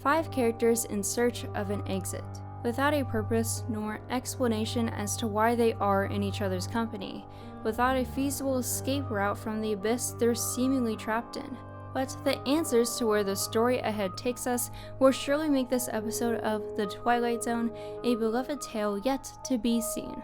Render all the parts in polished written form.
5 characters in search of an exit, without a purpose nor explanation as to why they are in each other's company, without a feasible escape route from the abyss they're seemingly trapped in. But the answers to where the story ahead takes us will surely make this episode of The Twilight Zone a beloved tale yet to be seen.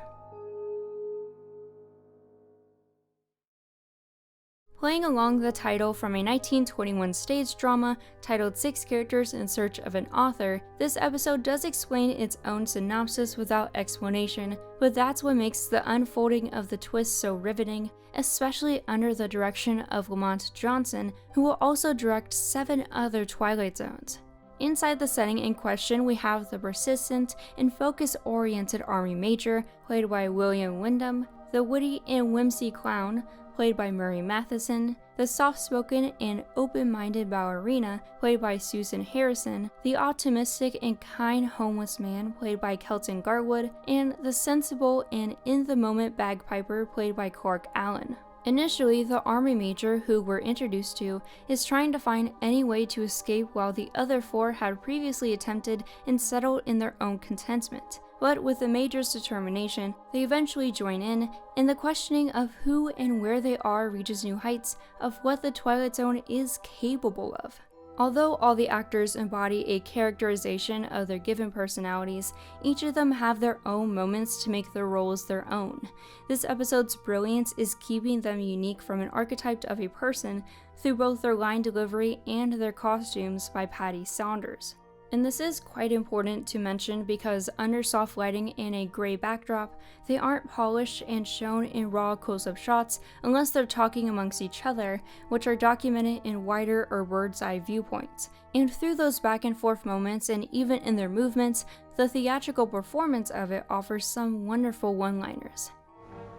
Playing along the title from a 1921 stage drama titled 6 Characters in Search of an Author, this episode does explain its own synopsis without explanation, but that's what makes the unfolding of the twist so riveting, especially under the direction of Lamont Johnson, who will also direct 7 other Twilight Zones. Inside the setting in question, we have the persistent and focus-oriented Army Major, played by William Wyndham, the witty and whimsy clown, played by Murray Matheson, the soft-spoken and open-minded ballerina, played by Susan Harrison, the optimistic and kind homeless man, played by Kelton Garwood, and the sensible and in-the-moment bagpiper, played by Clark Allen. Initially, the Army Major, who we're introduced to, is trying to find any way to escape while the other 4 had previously attempted and settled in their own contentment. But with the Major's determination, they eventually join in, and the questioning of who and where they are reaches new heights of what the Twilight Zone is capable of. Although all the actors embody a characterization of their given personalities, each of them have their own moments to make their roles their own. This episode's brilliance is keeping them unique from an archetype of a person through both their line delivery and their costumes by Patty Saunders. And this is quite important to mention because under soft lighting and a gray backdrop, they aren't polished and shown in raw close-up shots unless they're talking amongst each other, which are documented in wider or bird's eye viewpoints. And through those back and forth moments and even in their movements, the theatrical performance of it offers some wonderful one-liners.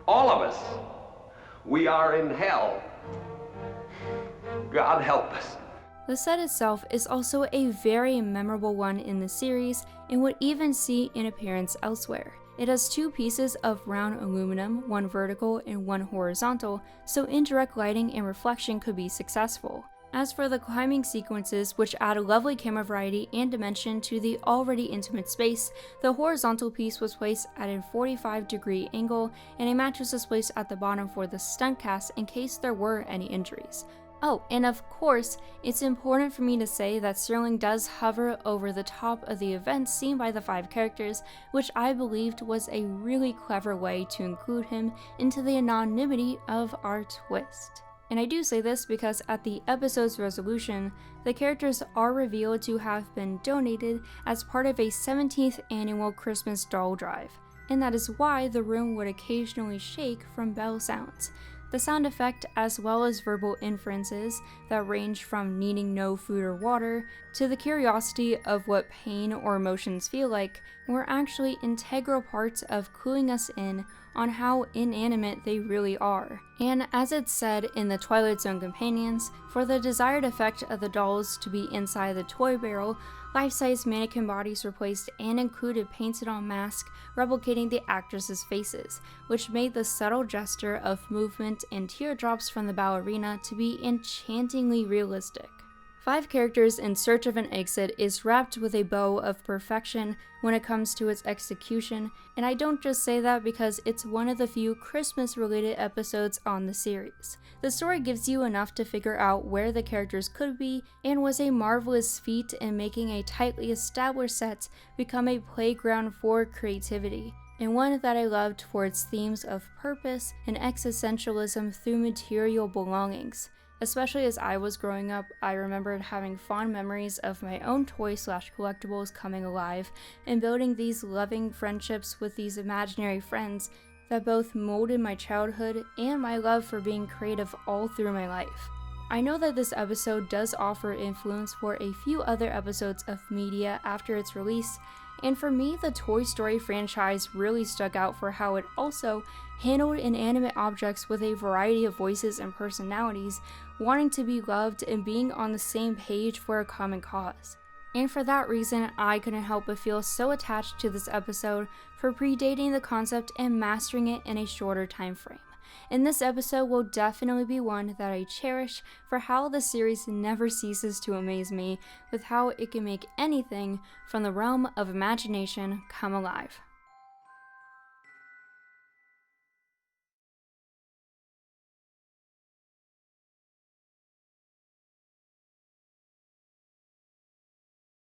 All of us, we are in hell. God help us. The set itself is also a very memorable one in the series and would even see an appearance elsewhere. It has 2 pieces of round aluminum, one vertical and one horizontal, so indirect lighting and reflection could be successful. As for the climbing sequences, which add a lovely camera variety and dimension to the already intimate space, the horizontal piece was placed at a 45-degree angle and a mattress was placed at the bottom for the stunt cast in case there were any injuries. Oh, and of course, it's important for me to say that Sterling does hover over the top of the events seen by the 5 characters, which I believed was a really clever way to include him into the anonymity of our twist. And I do say this because at the episode's resolution, the characters are revealed to have been donated as part of a 17th annual Christmas doll drive, and that is why the room would occasionally shake from bell sounds. The sound effect, as well as verbal inferences that range from needing no food or water to the curiosity of what pain or emotions feel like, were actually integral parts of cluing us in on how inanimate they really are. And as it's said in the Twilight Zone Companions, for the desired effect of the dolls to be inside the toy barrel, life-size mannequin bodies were placed and included painted-on masks replicating the actresses' faces, which made the subtle gesture of movement and teardrops from the ballerina to be enchantingly realistic. 5 Characters in Search of an Exit is wrapped with a bow of perfection when it comes to its execution, and I don't just say that because it's one of the few Christmas-related episodes on the series. The story gives you enough to figure out where the characters could be, and was a marvelous feat in making a tightly established set become a playground for creativity, and one that I loved for its themes of purpose and existentialism through material belongings. Especially as I was growing up, I remembered having fond memories of my own toy/collectibles coming alive and building these loving friendships with these imaginary friends that both molded my childhood and my love for being creative all through my life. I know that this episode does offer influence for a few other episodes of media after its release, and for me, the Toy Story franchise really stuck out for how it also handled inanimate objects with a variety of voices and personalities, wanting to be loved and being on the same page for a common cause. And for that reason, I couldn't help but feel so attached to this episode for predating the concept and mastering it in a shorter time frame. And this episode will definitely be one that I cherish for how the series never ceases to amaze me with how it can make anything from the realm of imagination come alive.